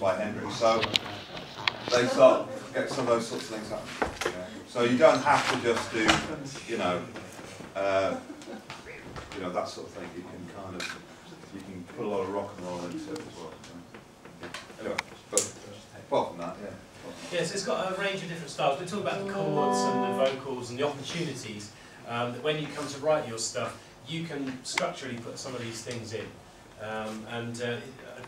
by Hendrix. So they start get some of those sorts of things happening. Yeah. So you don't have to just do, you know, that sort of thing. You can put a lot of rock and roll into it as well. Anyway, but apart from that, yeah. Yes, it's got a range of different styles. We talk about the chords and the vocals and the opportunities that when you come to write your stuff, you can structurally put some of these things in. I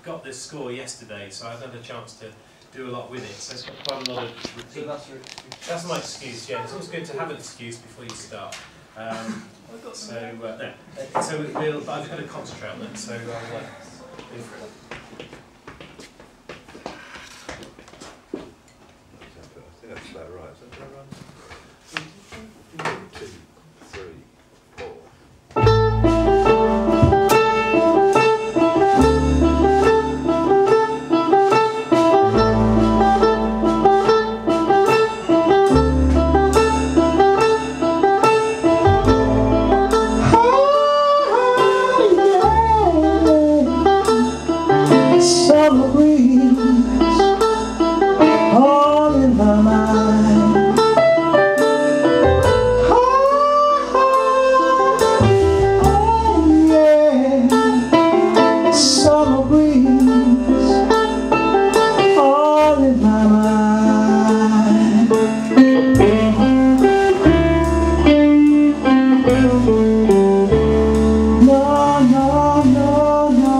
got this score yesterday, so I've had a chance to do a lot with it. So it's got quite a lot of repeat. So that's my excuse. Yeah, it's always good to have an excuse before you start. So I've got to concentrate on that. So I'll go for it. That's about right. Is that right? 1, 2, 3, 4. Summer breeze all in my mind. Oh yeah, summer breeze all in my mind. No, no, no, no,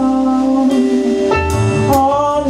all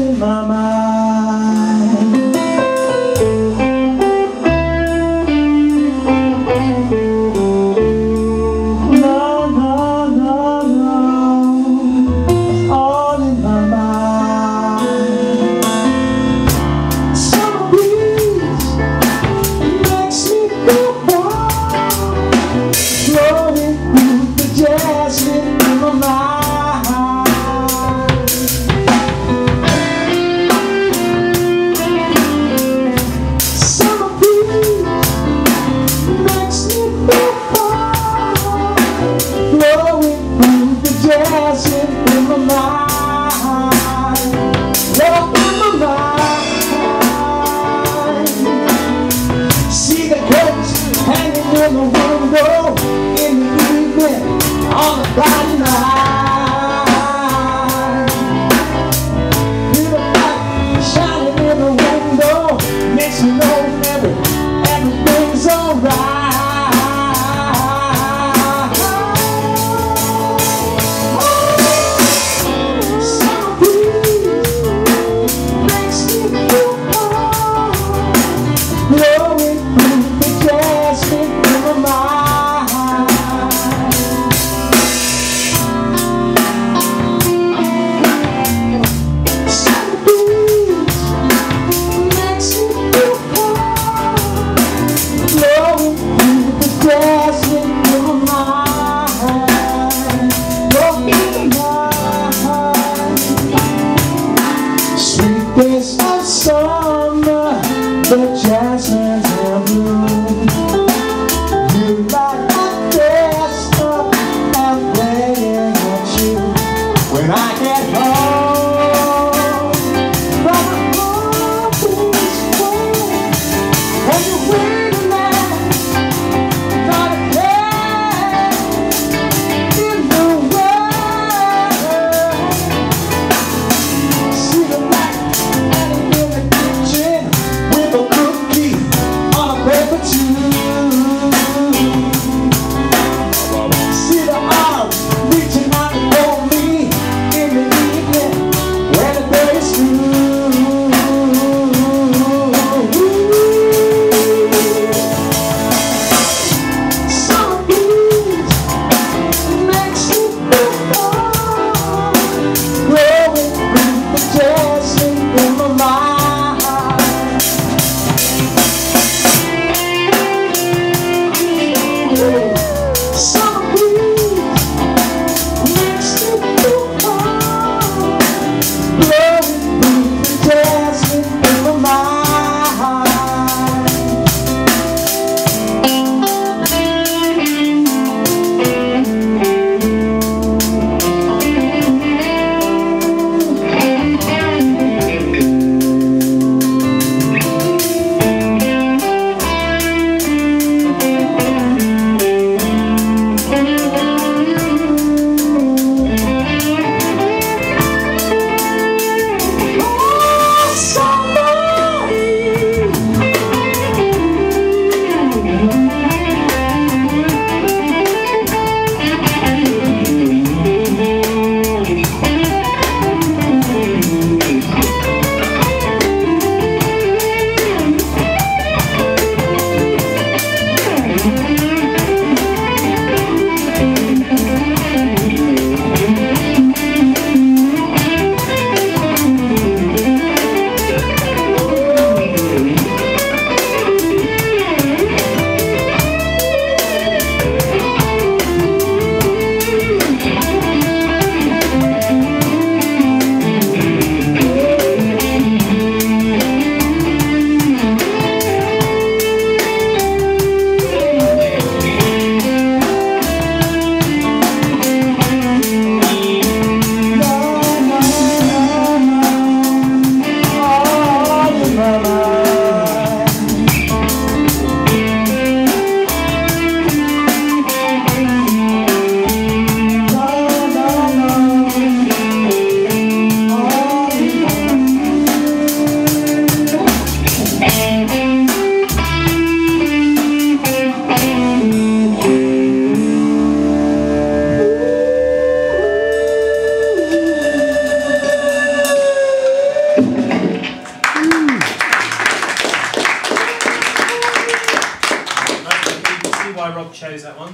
Rob chose that one.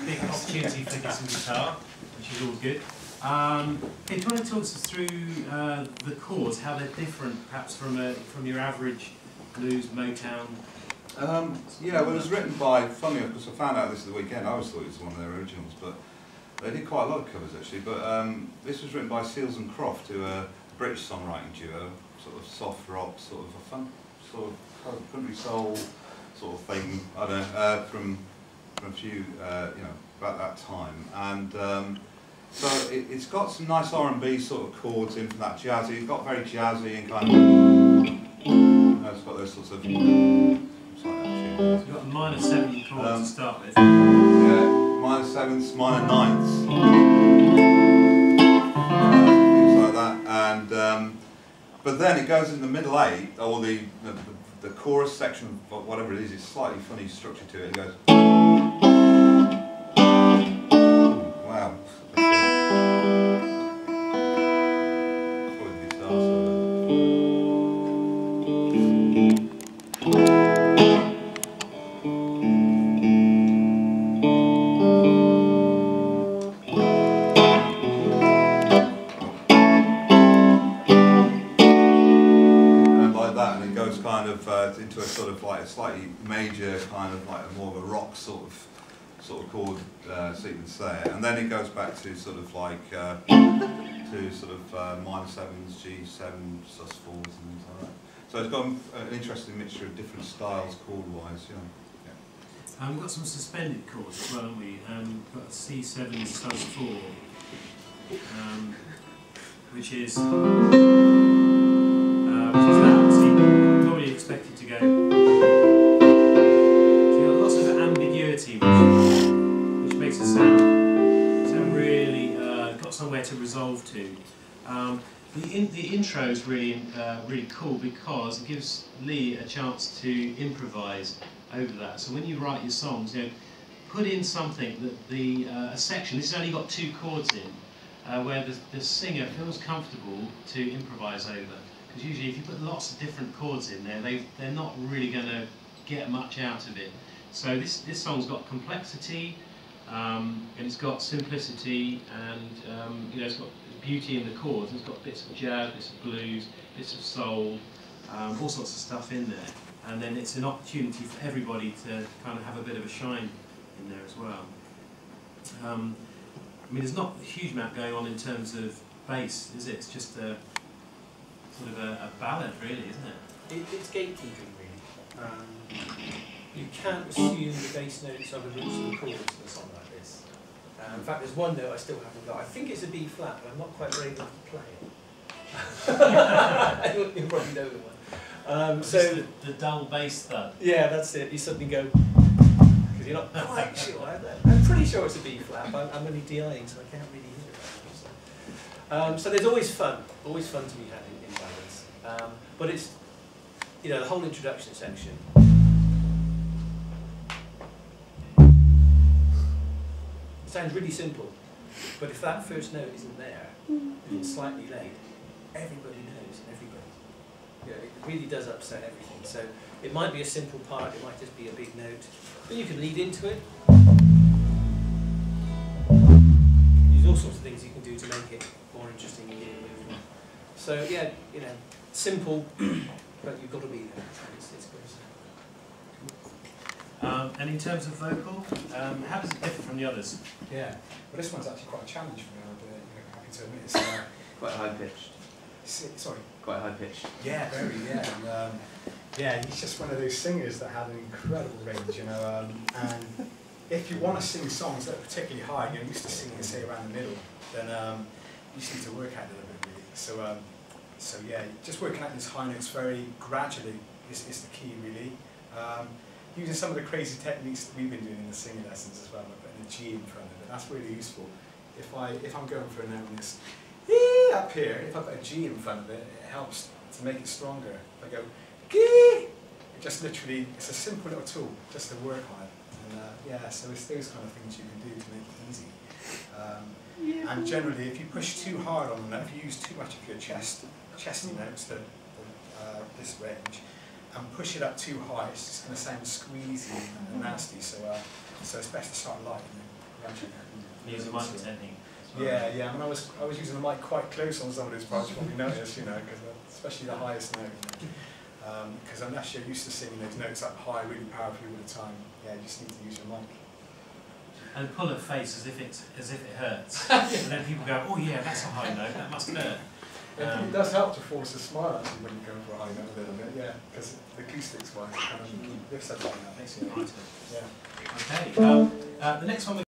Big opportunity for getting some guitar, which is always good. Hey, do you want to talk us through the chords, how they're different, perhaps from your average blues, Motown? Yeah, well, it was written by, funny enough, because I found out this at the weekend. I always thought it was one of their originals, but they did quite a lot of covers actually. But this was written by Seals and Croft, who are a British songwriting duo, sort of soft rock, sort of a fun, sort of country soul sort of thing. I don't know, from a few, you know, about that time, and so it's got some nice R&B sort of chords in from that jazzy. It's got very jazzy and kind of, it's got those sorts of. You've got a minor 7 chords to start with. Yeah, minor 7ths, minor 9ths, things like that, and but then it goes in the middle 8, or the chorus section, whatever it is. It's slightly funny structure to it. It goes. Wow. Into a sort of like a slightly major kind of like more of a rock sort of chord sequence there, and then it goes back to sort of like to sort of minor 7s, G7, sus4s and things like that. So it's got an interesting mixture of different styles chord-wise, you know. Yeah. We've got some suspended chords as well, haven't we? We've got C7 sus4, which is expected to go. So you've got lots of ambiguity, which makes it sound really got somewhere to resolve to. The intro is really really cool because it gives Lee a chance to improvise over that. So when you write your songs, you know, put in something that a section. This has only got 2 chords in, where the singer feels comfortable to improvise over. Because usually if you put lots of different chords in there, they're not really going to get much out of it. So this song's got complexity, and it's got simplicity, and you know, it's got beauty in the chords. It's got bits of jazz, bits of blues, bits of soul, all sorts of stuff in there. And then it's an opportunity for everybody to kind of have a bit of a shine in there as well. I mean, there's not a huge amount going on in terms of bass, is it? It's just a sort of a ballad, really, isn't it? It's gatekeeping, really. You can't assume the bass notes are the roots of the chords in a song like this. In fact, there's one note I still haven't got. I think it's a B flat, but I'm not quite ready to play it. You probably know the one. So the dull bass thud. Yeah, that's it. You suddenly go, because you're not quite sure. I'm pretty sure it's a B flat, but I'm only DIing, so I can't really hear it. So there's always fun to be had in ballads. But it's, you know, the whole introduction section. It sounds really simple, but if that first note isn't there, and it's slightly late, everybody knows, everybody. You know, it really does upset everything. So it might be a simple part, it might just be a big note, but you can lead into it. Use all sorts of things you can do to make it more interesting and get it moving. So yeah, you know, simple, but you've got to be there. It's good. And in terms of vocal, how does it differ from the others? Yeah, well, this one's actually quite a challenge for me. I'm happy to admit it's quite high pitched. Sorry. Quite high pitched. Yeah, very. Yeah, and, yeah. He's just one of those singers that have an incredible range, you know. And if you want to sing songs that are particularly high, you're used to singing, say, around the middle, then you just need to work at it a little bit, really. So yeah, just working out these high notes very gradually is the key, really. Using some of the crazy techniques that we've been doing in the singing lessons as well, like putting a G in front of it, that's really useful. If I'm going for a note in this up here, if I put a G in front of it, it helps to make it stronger. If I go G, it just literally, it's a simple little tool just to work on it. And yeah, so it's those kind of things you can do to make it easy. And generally, if you push too hard on the note, if you use too much of your chesty notes, this range, and push it up too high, it's just going to sound squeezy and nasty. So it's best to start light. Use a mic technique. Yeah, yeah. I mean, I was using the mic quite close on some of these parts. You probably noticed, you know, because especially the highest note. Because unless you're used to singing those notes up high really powerfully all the time, yeah, you just need to use your mic. And pull a face as if it hurts. And then people go, oh yeah, that's a high note, that must hurt. It does help to force a smile actually when you go for a high note a little bit, yeah, because the acoustics wise, kind of lifts everything up. Makes it brighter. Yeah. Okay, the next one